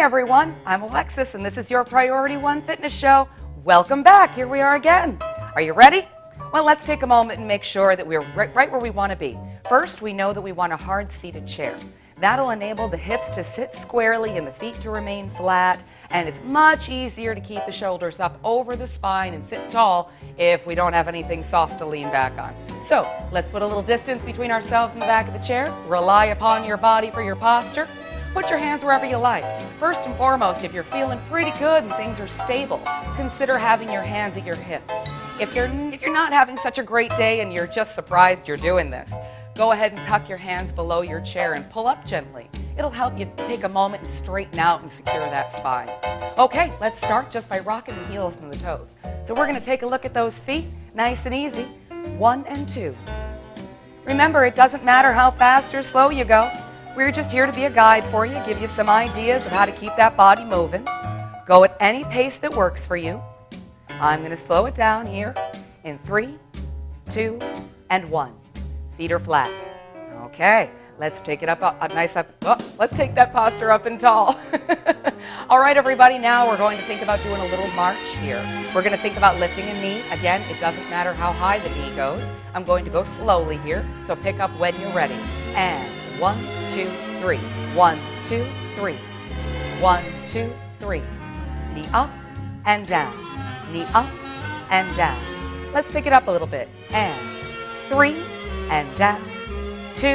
everyone, I'm Alexis and this is your Priority One Fitness Show. Welcome back, here we are again. Are you ready? Well, let's take a moment and make sure that we're right where we want to be. First, we know that we want a hard seated chair. That'll enable the hips to sit squarely and the feet to remain flat, and it's much easier to keep the shoulders up over the spine and sit tall if we don't have anything soft to lean back on. So, let's put a little distance between ourselves and the back of the chair. Rely upon your body for your posture. Put your hands wherever you like. First and foremost, if you're feeling pretty good and things are stable, consider having your hands at your hips. If you're not having such a great day and you're just surprised you're doing this, go ahead and tuck your hands below your chair and pull up gently. It'll help you take a moment and straighten out and secure that spine. Okay, let's start just by rocking the heels and the toes. So we're going to take a look at those feet, nice and easy, 1 and 2. Remember, it doesn't matter how fast or slow you go. We're just here to be a guide for you, give you some ideas of how to keep that body moving. Go at any pace that works for you. I'm going to slow it down here in 3, 2, and 1. Feet are flat. Okay, let's take it up, let's take that posture up and tall. All right, everybody, now we're going to think about doing a little march here. We're going to think about lifting a knee. Again, it doesn't matter how high the knee goes. I'm going to go slowly here, so pick up when you're ready. And 1, 2, 3. 1, 2, 3. 1, 2, 3. Knee up and down. Knee up and down. Let's pick it up a little bit. And 3 and down. 2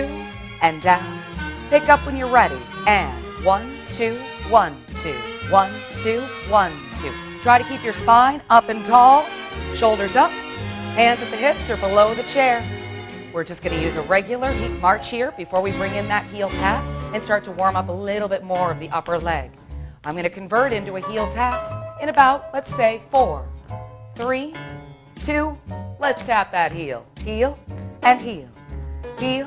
and down. Pick up when you're ready. And 1, 2, 1, 2. 1, 2, 1, 2. Try to keep your spine up and tall. Shoulders up. Hands at the hips or below the chair. We're just going to use a regular march here before we bring in that heel tap and start to warm up a little bit more of the upper leg. I'm going to convert into a heel tap in about, let's say, 4, 3, 2. Let's tap that heel. Heel and heel. Heel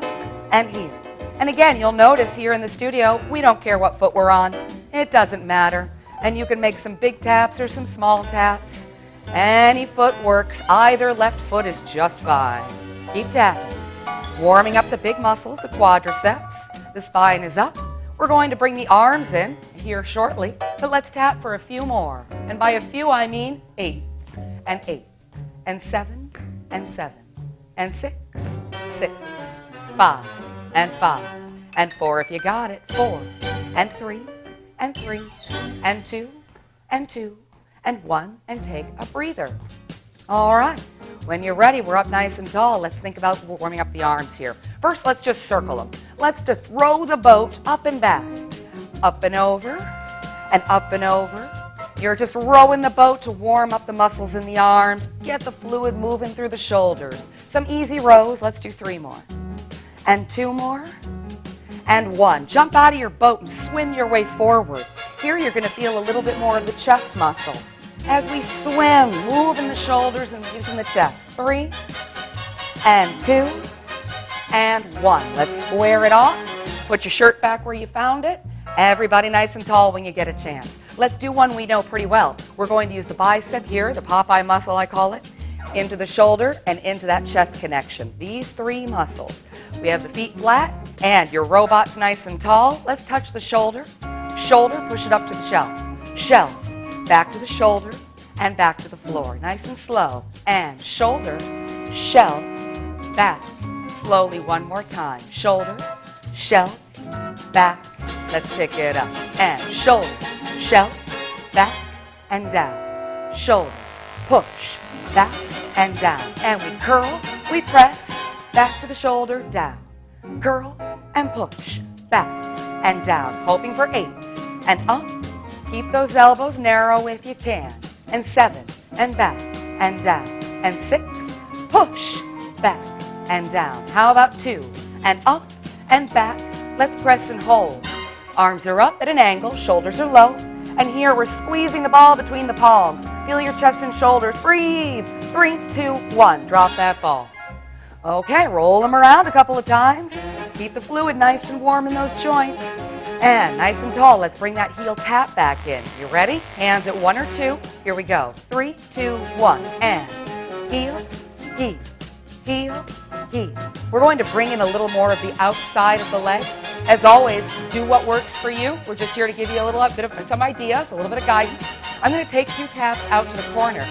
and heel. And again, you'll notice here in the studio, we don't care what foot we're on. It doesn't matter. And you can make some big taps or some small taps. Any foot works. Either left foot is just fine. Keep tapping. Warming up the big muscles, the quadriceps. The spine is up. We're going to bring the arms in here shortly, but let's tap for a few more. And by a few, I mean 8 and 8 and 7 and 7 and 6, 6, 5 and 5 and 4 if you got it. 4 and 3 and 3 and 2 and 2 and 1 and take a breather. All right, when you're ready, we're up nice and tall. Let's think about warming up the arms here. First, let's just circle them. Let's just row the boat up and back. Up and over, and up and over. You're just rowing the boat to warm up the muscles in the arms, get the fluid moving through the shoulders. Some easy rows. Let's do 3 more. And 2 more. And 1. Jump out of your boat and swim your way forward. Here you're going to feel a little bit more of the chest muscle. As we swim, moving the shoulders and using the chest. 3 and 2 and 1. Let's square it off. Put your shirt back where you found it. Everybody nice and tall when you get a chance. Let's do one we know pretty well. We're going to use the bicep here, the Popeye muscle I call it, into the shoulder and into that chest connection. These 3 muscles. We have the feet flat and your robot's nice and tall. Let's touch the shoulder. Shoulder, push it up to the shelf. Shelf. Back to the shoulder and back to the floor. Nice and slow. And shoulder, shelf, back. Slowly one more time. Shoulder, shelf, back. Let's pick it up. And shoulder, shelf, back and down. Shoulder, push, back and down. And we curl, we press, back to the shoulder, down. Curl and push, back and down. Hoping for 8 and up. Keep those elbows narrow if you can. And 7, and back, and down. And 6, push, back, and down. How about 2, and up, and back. Let's press and hold. Arms are up at an angle, shoulders are low. And here we're squeezing the ball between the palms. Feel your chest and shoulders. Breathe. 3, 2, 1. Drop that ball. Okay, roll them around a couple of times. Keep the fluid nice and warm in those joints. And nice and tall, let's bring that heel tap back in. You ready? Hands at 1 or 2. Here we go. 3, 2, 1. And heel, heel, heel, heel. We're going to bring in a little more of the outside of the leg. As always, do what works for you. We're just here to give you a little bit of some ideas, a little bit of guidance. I'm going to take 2 taps out to the corner.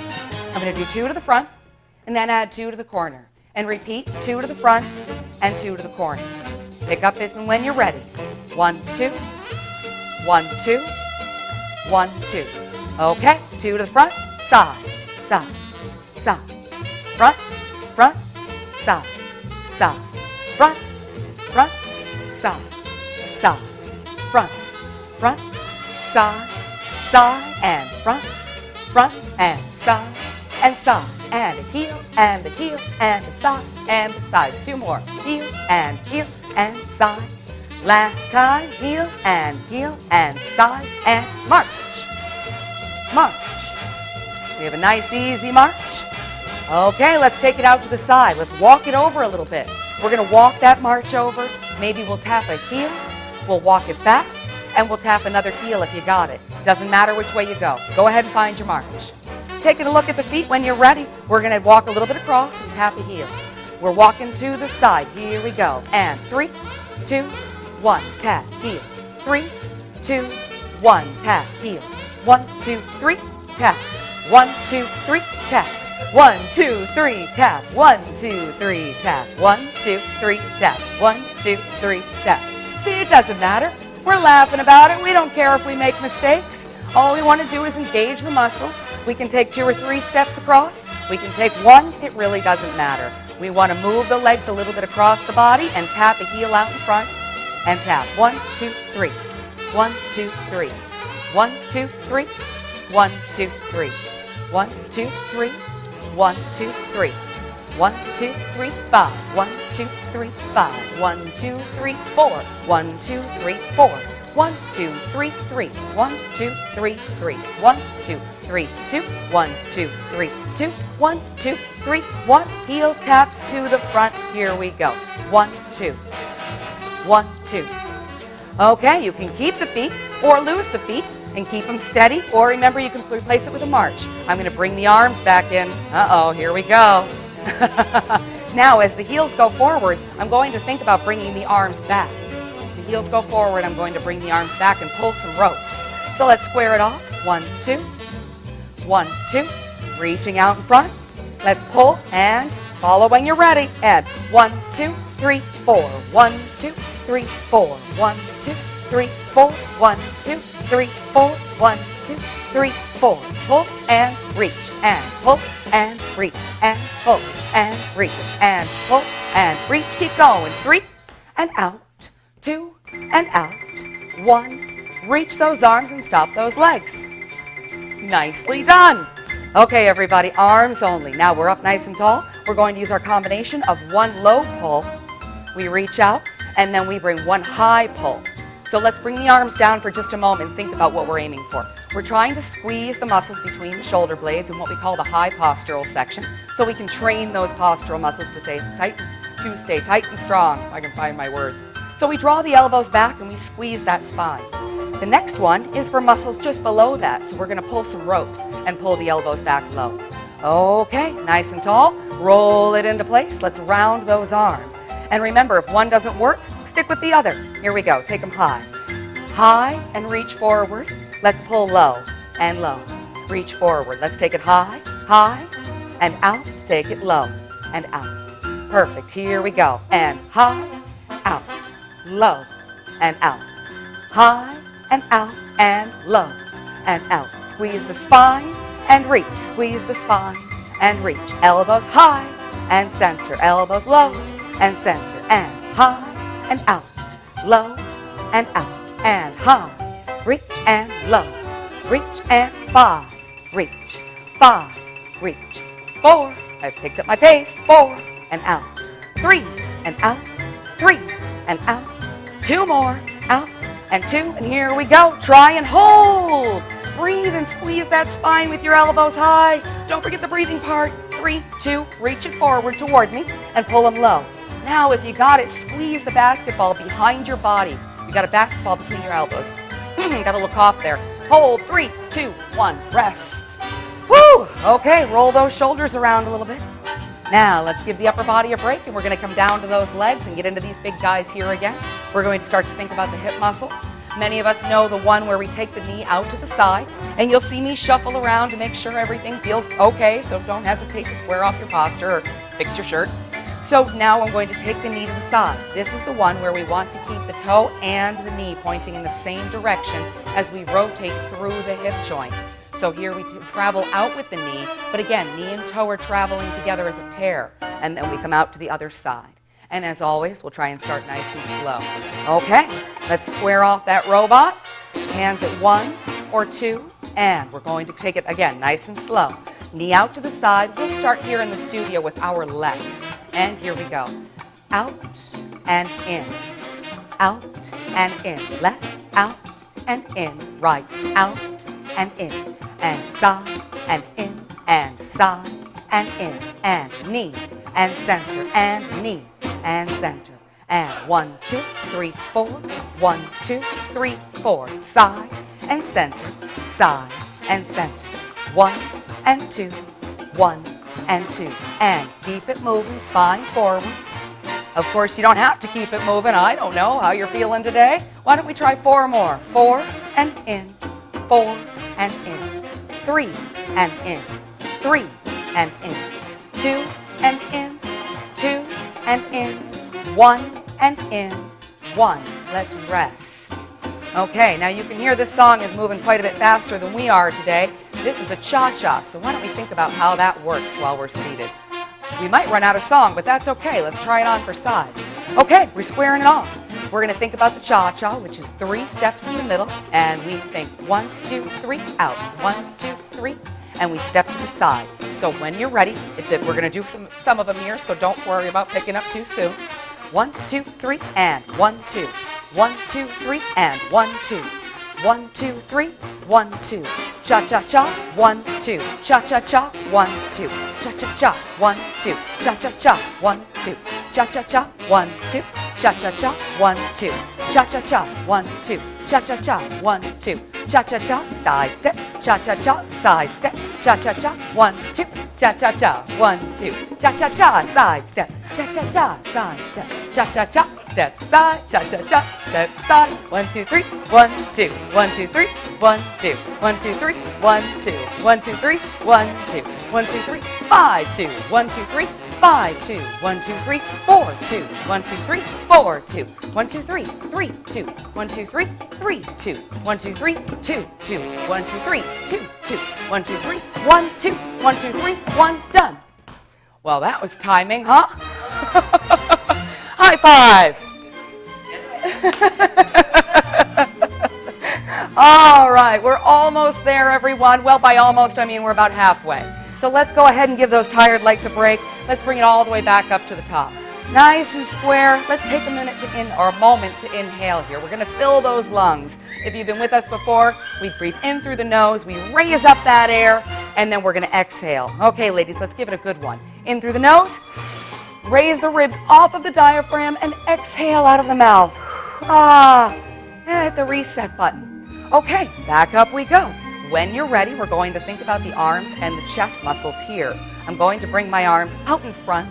I'm going to do 2 to the front, and then add 2 to the corner. And repeat 2 to the front and 2 to the corner. Pick up if and when you're ready. 1, 2, 1, 2, 1, 2. Okay, 2 to the front, side, side, side. Front, front, side, side. Front, front, side, side. Front, front, side, side, and front, front, and side, and side. And a heel, and a heel, and a side, and a side. 2 more. Heel, and side. Last time, heel, and side, and march. March. We have a nice, easy march. Okay, let's take it out to the side. Let's walk it over a little bit. We're going to walk that march over. Maybe we'll tap a heel, we'll walk it back, and we'll tap another heel if you got it. Doesn't matter which way you go. Go ahead and find your march. Taking a look at the feet when you're ready. We're going to walk a little bit across and tap a heel. We're walking to the side. Here we go. And 3, 2, 1, tap, heel. 3, 2, 1, tap, heel. 1, 2, 3, tap. 1, 2, 3, tap. 1, 2, 3, tap. 1, 2, 3, tap. 1, 2, 3, tap. 1, 2, 3, tap. See, it doesn't matter. We're laughing about it. We don't care if we make mistakes. All we want to do is engage the muscles. We can take 2 or 3 steps across. We can take 1. It really doesn't matter. We want to move the legs a little bit across the body and tap a heel out in front and tap. 1, 2, 3. 1, 2, 3. 1, 2, 3. 1, 2, 3. 1, 2, 3. 1, 2, 3. 1, 2, 3, 5. 1, 2, 3, 5. 1, 2, 3, 4. 1, 2, 3, 4. 1, 2, 3, 3. 1, 2, 3, 3. 1, 2, 3, 2. 1, 2, 3, 2. 1, 2, 3, 1. Heel taps to the front. Here we go. 1, 2. 1, 2. Okay, you can keep the feet or lose the feet and keep them steady, or remember you can replace it with a march. I'm going to bring the arms back in. Uh-oh, here we go. Now, as the heels go forward, I'm going to think about bringing the arms back. The heels go forward, I'm going to bring the arms back and pull some ropes. So let's square it off. 1, 2. 1, 2. Reaching out in front. Let's pull and follow when you're ready. And 1, 2, 3, 4. 1, 2, 3, 4. 1, 2, 3, 4. 1, 2, 3, 4. 1, 2, 3, 4. Pull and reach and pull and reach and pull and reach and pull and reach. Keep going. 3 and out. 2 and out. 1. Reach those arms and stop those legs. Nicely done. Okay, everybody, arms only. Now we're up nice and tall. We're going to use our combination of 1 low pull. We reach out, and then we bring 1 high pull. So let's bring the arms down for just a moment and think about what we're aiming for. We're trying to squeeze the muscles between the shoulder blades and what we call the high postural section, so we can train those postural muscles to stay tight and strong, if I can find my words. So we draw the elbows back and we squeeze that spine. The next one is for muscles just below that, so we're going to pull some ropes and pull the elbows back low. Okay, nice and tall. Roll it into place. Let's round those arms. And remember, if one doesn't work, stick with the other. Here we go. Take them high. High and reach forward. Let's pull low and low. Reach forward. Let's take it high, high, and out. Take it low and out. Perfect. Here we go. And high, out, low, and out. High, and out, and low, and out. Squeeze the spine and reach. Squeeze the spine and reach. Elbows high and center. Elbows low and center. And high and out. Low and out. And high. Reach and low. Reach and 5. Reach. 5. Reach. 4. I've picked up my pace. 4 and out. 3 and out. 3 and out. 2 more. Out. And 2, and here we go. Try and hold. Breathe and squeeze that spine with your elbows high. Don't forget the breathing part. 3, 2, reach it forward toward me and pull them low. Now, if you got it, squeeze the basketball behind your body. You got a basketball between your elbows. Got a little cough there. Hold. 3, 2, 1. Rest. Woo! Okay, roll those shoulders around a little bit. Now, let's give the upper body a break, and we're going to come down to those legs and get into these big guys here again. We're going to start to think about the hip muscles. Many of us know the one where we take the knee out to the side, and you'll see me shuffle around to make sure everything feels okay, so don't hesitate to square off your posture or fix your shirt. So now I'm going to take the knee to the side. This is the one where we want to keep the toe and the knee pointing in the same direction as we rotate through the hip joint. So here we travel out with the knee, but again, knee and toe are traveling together as a pair, and then we come out to the other side. And as always, we'll try and start nice and slow. Okay, let's square off that robot. Hands at 1 or 2, and we're going to take it again, nice and slow. Knee out to the side. We'll start here in the studio with our left. And here we go. Out and in. Out and in. Left, out and in. Right, out and in. And side and in. And side and in. And knee and center. And knee and center. And 1, 2, 3, 4. 1, 2, 3, 4. Side and center. Side and center. 1 and 2. 1 and 2. And keep it moving, spine forward. Of course, you don't have to keep it moving. I don't know how you're feeling today. Why don't we try 4 more? 4 and in. 4 and in. 3 and in. 3 and in. 2 and in. 2 and in. 1 and in. 1. Let's rest. Okay, now you can hear this song is moving quite a bit faster than we are today. This is a cha-cha, so why don't we think about how that works while we're seated. We might run out of song, but that's okay. Let's try it on for size. Okay, we're squaring it off. We're going to think about the cha-cha, which is 3 steps in the middle, and we think 1, 2, 3, out. 1, 2, 3, and we step to the side. So when you're ready, we're going to do some of them here, so don't worry about picking up too soon. 1, 2, 3, and 1, 2. 1, 2, 3, and 1, 2. 1, 2, 3, 1, 2. Cha-cha-cha, 1, 2. Cha-cha-cha, 1, 2. Cha-cha-cha, 1, 2. Cha-cha-cha, 1, 2. Cha-cha-cha, 1, 2. Cha-cha-cha, 1, 2. Cha-cha-cha, 1, 2. Cha-cha-cha, 1, 2. Cha-cha-cha, side step. Cha-cha-cha, side step. Cha-cha-cha, 1, 2. Cha-cha-cha, 1, 2. Cha-cha-cha, side step. Cha-cha-cha, side step. Cha-cha-cha, step side. Cha-cha-cha, step side. 1, 2, 3. 1, 2. 1, 2, 3. 1, 2. 1, 2, 3. 1, 2. 1, 2, 3. 1, 2. 1, 2, 3. 5, 2. 1, 2, 3. 5, 2. 1, 2, 3. 4, 2. 1, 2, 3. 4, 2. 1, 2, 3. 3, 2. 1, 2, 3. 3, 2. 1, 2, 3. 2, 2. 1, 2, 3. 2, 2. 1, 2, 3. 1, 2. 1, 2, 3. 1, done. Well, that was timing, huh? High five. All right, we're almost there, everyone. Well, by almost, I mean we're about halfway. So let's go ahead and give those tired legs a break. Let's bring it all the way back up to the top. Nice and square. Let's take a moment to inhale here. We're going to fill those lungs. If you've been with us before, we breathe in through the nose, we raise up that air, and then we're going to exhale. Okay, ladies, let's give it a good one. In through the nose, raise the ribs off of the diaphragm, and exhale out of the mouth. Hit the reset button. Okay, back up we go. When you're ready, we're going to think about the arms and the chest muscles here. I'm going to bring my arms out in front,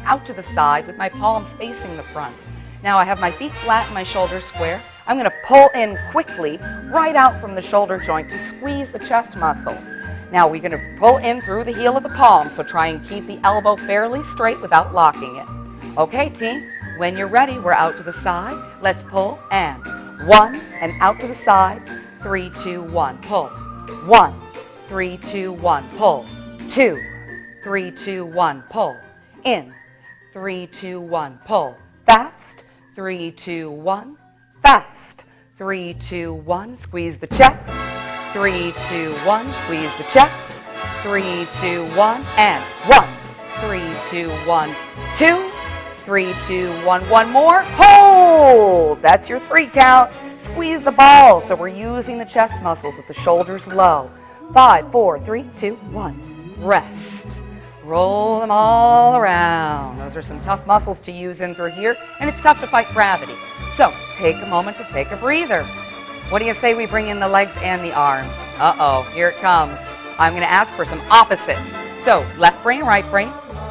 out to the side with my palms facing the front. Now I have my feet flat and my shoulders square. I'm going to pull in quickly right out from the shoulder joint to squeeze the chest muscles. Now we're going to pull in through the heel of the palm, so try and keep the elbow fairly straight without locking it. Okay, team, when you're ready, we're out to the side. Let's pull, and 1, and out to the side. 3, 2, 1, pull. 1, 3, 2, 1, pull. 2, 3, 2, 1, pull. In. 3, 2, 1, pull. Fast. 3, 2, 1. Fast. 3, 2, 1. Squeeze the chest. 3, 2, 1. Squeeze the chest. 3, 2, 1. And 1. 3, 2, 1. 2. 3, 2, 1. One more. Hold. That's your 3 count. Squeeze the ball. So we're using the chest muscles with the shoulders low. 5, 4, 3, 2, 1. Rest. Roll them all around. Those are some tough muscles to use in through here, and it's tough to fight gravity. So take a moment to take a breather. What do you say we bring in the legs and the arms? Uh-oh, here it comes. I'm going to ask for some opposites. So left brain, right brain.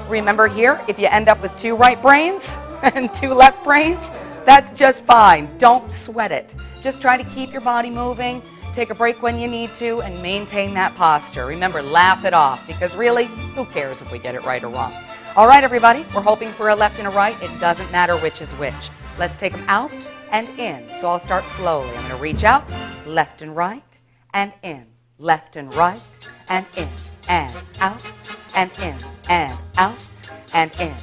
Remember here, if you end up with 2 right brains and 2 left brains, that's just fine. Don't sweat it. Just try to keep your body moving, take a break when you need to, and maintain that posture. Remember, laugh it off, because really, who cares if we get it right or wrong? All right, everybody, we're hoping for a left and a right. It doesn't matter which is which. Let's take them out and in. So I'll start slowly. I'm going to reach out, left and right, and in. Left and right, and in, and out, and in, and out, and in.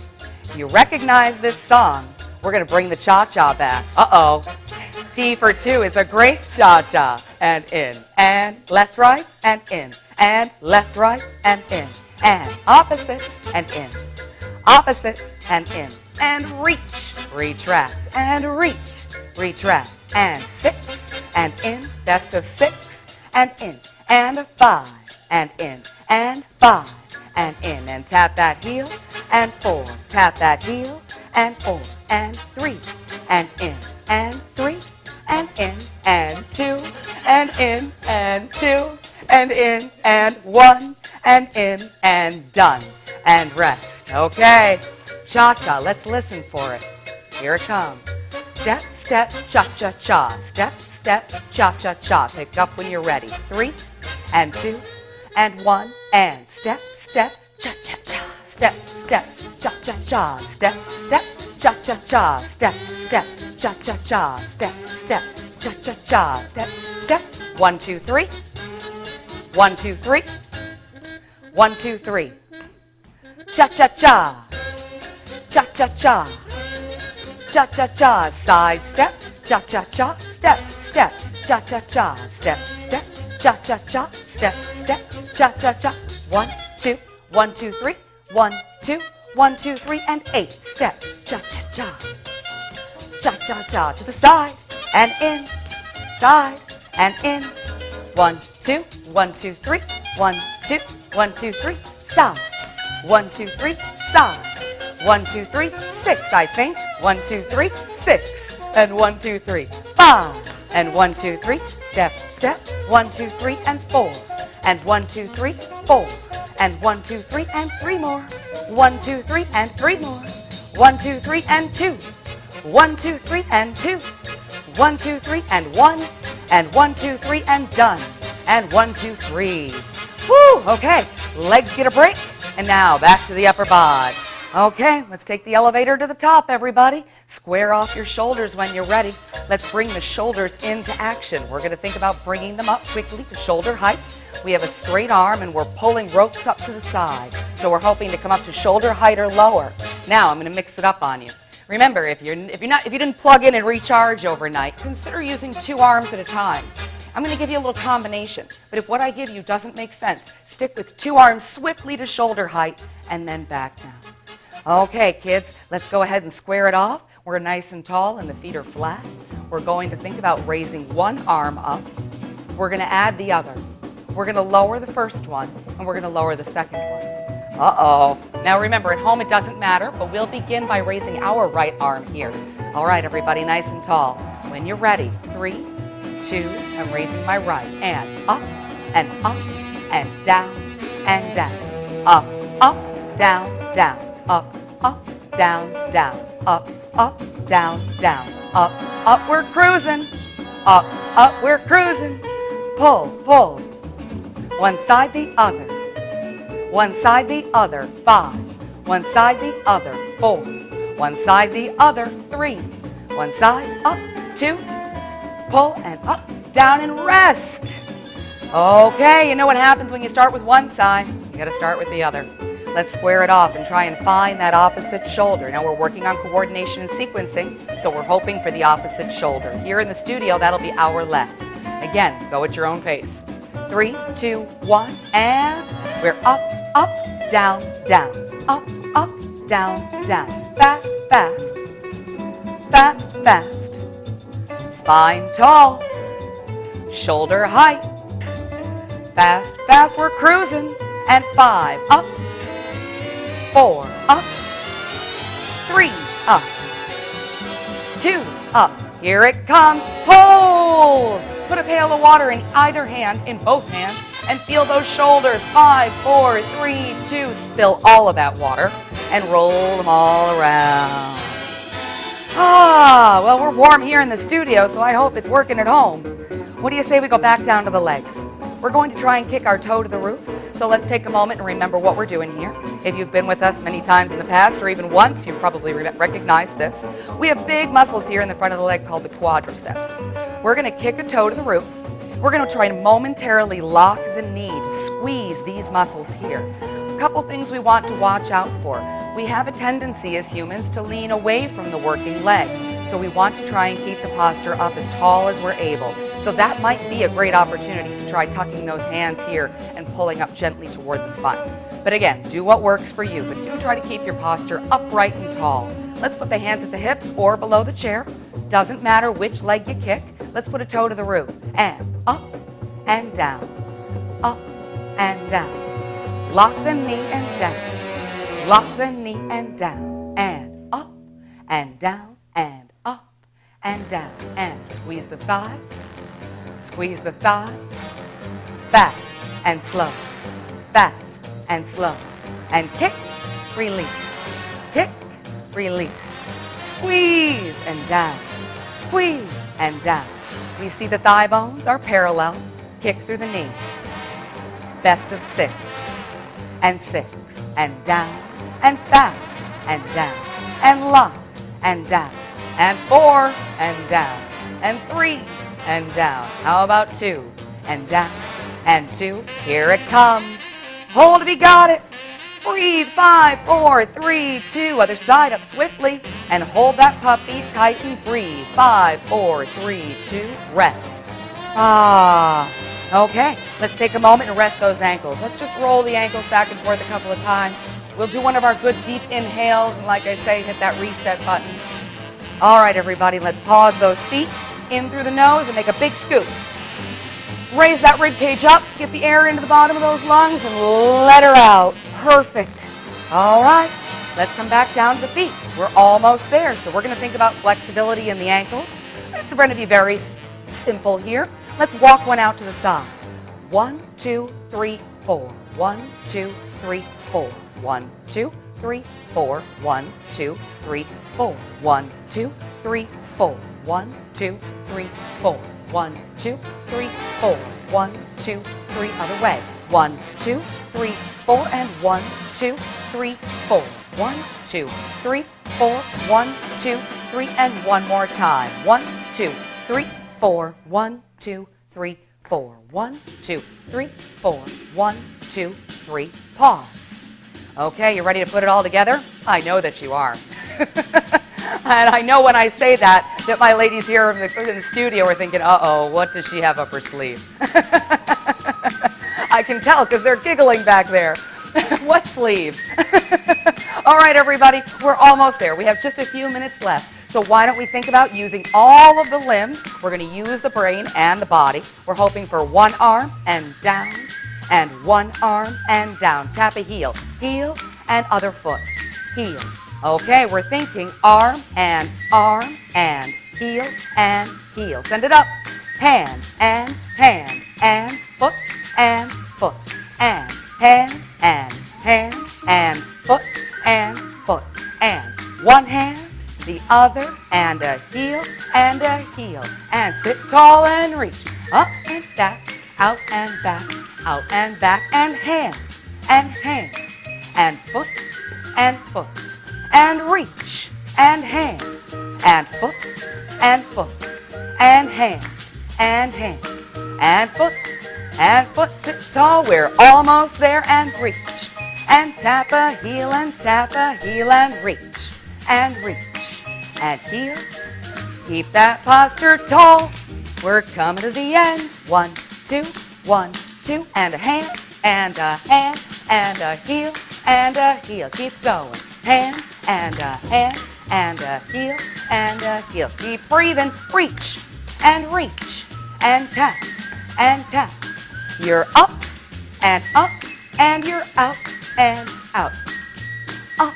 If you recognize this song, we're going to bring the cha-cha back. Uh-oh. T for 2 is a great cha-cha. And in, and left, right, and in, and left, right, and in, and opposites, and in, opposites, and in, and reach, retract, and reach, retract, and 6, and in, best of 6, and in, and 5, and in, and 5, and in, and tap that heel, and 4, tap that heel, and 4, and 3, and in, and 3, and in, and 2, and in, and 2, and in, and 1, and in, and done, and rest. Okay, cha-cha, let's listen for it. Here it comes. Step, step, cha-cha-cha. Step, step, cha-cha-cha. Pick up when you're ready. 3, and 2, and 1, and step, step, cha-cha-cha. Step, step, cha-cha-cha. Step, step, cha-cha-cha. Step, step, cha-cha-cha. Step, step, cha-cha-cha. Step, step. 1, 2, 3. 1, 2, 3. 1, 2, 3. Cha-cha-cha. Cha-cha-cha. Cha-cha-cha. Side step. Cha-cha-cha. Step, step. Cha-cha-cha. Step, step. Cha-cha-cha. Step, step. Cha-cha-cha. 1, 2. 1, 2, 3. 1, 2. 1, 2, 3, and 8. Step. Cha-cha-cha. Cha-cha-cha. To the side and in. Side and in. 1, 2. 1, 2, 3. 1, 2. 1, 2, 3. Side. 1, 2, 3. Side. 1, 2, 3. 6, I think. 1, 2, 3. 6. And 1, 2, 3. 5. And 1, 2, 3. Step, step. 1, 2, 3, and 4. And 1, 2, 3. 4. And 1, 2, 3, and 3 more. 1, 2, 3, and 3 more. 1, 2, 3, and 2. 1, 2, 3, and 2. 1, 2, 3, and 1. And 1, 2, 3, and done. And 1, 2, 3. Woo! Okay, legs get a break. And now back to the upper body. Okay, let's take the elevator to the top, everybody. Square off your shoulders when you're ready. Let's bring the shoulders into action. We're going to think about bringing them up quickly to shoulder height. We have a straight arm and we're pulling ropes up to the side. So we're hoping to come up to shoulder height or lower. Now I'm going to mix it up on you. Remember, if you didn't plug in and recharge overnight, consider using 2 arms at a time. I'm going to give you a little combination, but if what I give you doesn't make sense, stick with 2 arms swiftly to shoulder height and then back down. Okay, kids, let's go ahead and square it off. We're nice and tall and the feet are flat. We're going to think about raising 1 arm up. We're going to add the other. We're going to lower the first one and we're going to lower the second one. Uh-oh. Now remember, at home it doesn't matter, but we'll begin by raising our right arm here. All right, everybody, nice and tall. When you're ready, 3, 2, I'm raising my right, and up, and up, and down, and down. Up, up, down, down. Up, up, down, down. Up, up, down, down. Up, up, we're cruising. Up, up, we're cruising. Pull, pull. One side, the other. One side, the other. 5. One side, the other. 4. One side, the other. 3. One side, up, 2. Pull and up, down, and rest. Okay, you know what happens when you start with one side. You got to start with the other. Let's square it off and try and find that opposite shoulder. Now we're working on coordination and sequencing, so we're hoping for the opposite shoulder. Here in the studio, that'll be our left. Again, go at your own pace. 3, 2, 1, and we're up, up, down, down. Up, up, down, down. Fast, fast. Fast, fast. Spine tall. Shoulder height. Fast, fast, we're cruising. And 5, up. 4, up. 3, up. 2, up. Here it comes. Hold. Put a pail of water in either hand, in both hands, And feel those shoulders. 5, 4, 3, 2. Spill all of that water and roll them all around. Well, we're warm here in the studio, so I hope it's working at home. What do you say we go back down to the legs? We're going to try and kick our toe to the roof. So let's take a moment and remember what we're doing here. If you've been with us many times in the past or even once, you probably recognize this. We have big muscles here in the front of the leg called the quadriceps. We're going to kick a toe to the roof. We're going to try to momentarily lock the knee to squeeze these muscles here. A couple things we want to watch out for. We have a tendency as humans to lean away from the working leg. So we want to try and keep the posture up as tall as we're able. So that might be a great opportunity to try tucking those hands here and pulling up gently toward the spine. But again, do what works for you, but do try to keep your posture upright and tall. Let's put the hands at the hips or below the chair. Doesn't matter which leg you kick. Let's put a toe to the roof. And up and down, up and down. Lock the knee and down, lock the knee and down, and up and down, and up and down, and squeeze the thigh. Squeeze the thigh, fast and slow, fast and slow, and kick, release, squeeze and down, squeeze and down. We see the thigh bones are parallel, kick through the knee, best of 6, and down, and fast, and down, and lock, and down, and 4, and down, and 3, and down. How about 2? And down, and 2. Here it comes. Hold if you got it. Breathe. 5, 4, 3, 2. Other side up swiftly. And hold that puppy tight and breathe. 5, 4, 3, 2. Rest. Okay. Let's take a moment and rest those ankles. Let's just roll the ankles back and forth a couple of times. We'll do one of our good deep inhales. And like I say, hit that reset button. All right, everybody. Let's pause those feet. In through the nose and make a big scoop. Raise that rib cage up, get the air into the bottom of those lungs and let her out. Perfect. All right, let's come back down to the feet. We're almost there, so we're going to think about flexibility in the ankles. It's going to be very simple here. Let's walk one out to the side. 1, 2, 3, 4. 1, 2, 3, 4. 1, 2, 3, 4. 1, 2, 3, 4. 1, 2, 3, 4. 1, 2, 3, 4. 1, 2, 3, 4. 1, 2, 3. Other way. 1, 2, 3, 4. And 1, 2, 3, 4. 1, 2, 3, 4. 1, 2, 3. And one more time. 1, 2, 3, 4. 1, 2, 3, 4. 1, 2, 3, 4. 1, 2, 3. Pause. Okay, you ready to put it all together? I know that you are. And I know when I say that my ladies here in the studio are thinking, uh-oh, what does she have up her sleeve? I can tell because they're giggling back there. What sleeves? All right, everybody, we're almost there. We have just a few minutes left. So why don't we think about using all of the limbs? We're going to use the brain and the body. We're hoping for one arm and down, and one arm and down. Tap a heel. Heel and other foot. Heel. Okay, we're thinking arm and heel and heel. Send it up. Hand and foot and foot and hand and foot and foot and one hand, the other, and a heel and sit tall and reach up and back, out and back, and hand and foot and reach, and hand, and foot, and hand, and foot, sit tall, we're almost there, and reach, and tap a heel, and reach, and heel, keep that posture tall, we're coming to the end, 1, 2, 1, 2, and a heel, and a heel, keep going, hand, and a heel, keep breathing, reach, and tap, you're up, and you're out, up,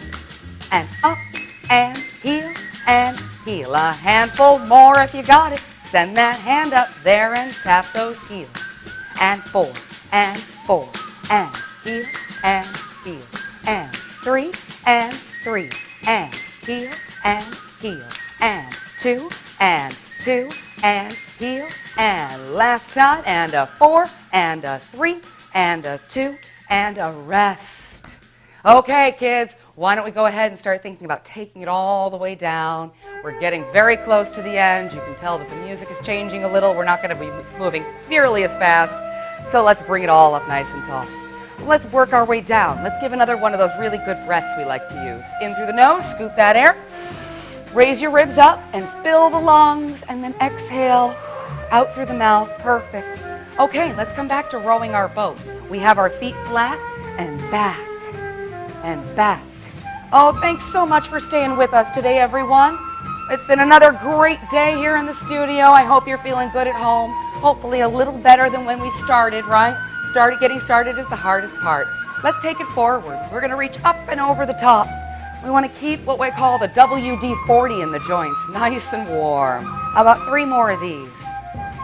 and heel, a handful more if you got it, send that hand up there and tap those heels, and 4, and 4, and heel, and heel, and 3, and 3, and heel, and heel, and 2, and 2, and heel, and last time, and a 4, and a 3, and a 2, and a rest. Okay, kids, why don't we go ahead and start thinking about taking it all the way down. We're getting very close to the end. You can tell that the music is changing a little. We're not going to be moving nearly as fast. So let's bring it all up nice and tall. Let's work our way down. Let's give another one of those really good breaths we like to use. In through the nose, scoop that air. Raise your ribs up and fill the lungs, and then exhale out through the mouth. Perfect. Okay, let's come back to rowing our boat. We have our feet flat and back and back. Oh, thanks so much for staying with us today, everyone. It's been another great day here in the studio. I hope you're feeling good at home. Hopefully a little better than when we started, right? Getting started is the hardest part. Let's take it forward. We're going to reach up and over the top. We want to keep what we call the WD-40 in the joints, nice and warm. How about 3 more of these?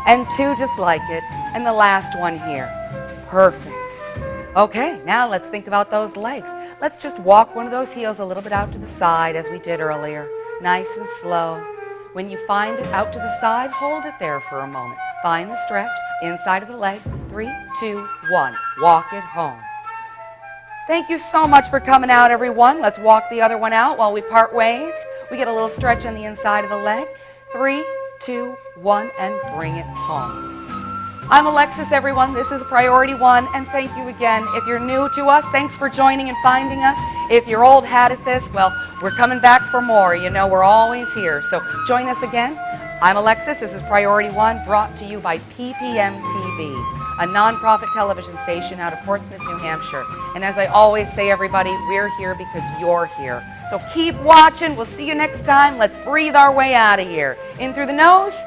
And 2 just like it. And the last one here. Perfect. Okay, now let's think about those legs. Let's just walk one of those heels a little bit out to the side as we did earlier. Nice and slow. When you find it out to the side, hold it there for a moment. Find the stretch inside of the leg. 3, 2, 1. Walk it home. Thank you so much for coming out, everyone. Let's walk the other one out while we part ways. We get a little stretch on the inside of the leg. 3, 2, 1, and bring it home. I'm Alexis, everyone. This is Priority 1, and thank you again. If you're new to us, thanks for joining and finding us. If you're old hat at this, well, we're coming back for more. You know, we're always here. So join us again. I'm Alexis. This is Priority 1, brought to you by PPM TV, a nonprofit television station out of Portsmouth, New Hampshire. And as I always say, everybody, we're here because you're here. So keep watching. We'll see you next time. Let's breathe our way out of here. In through the nose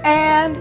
and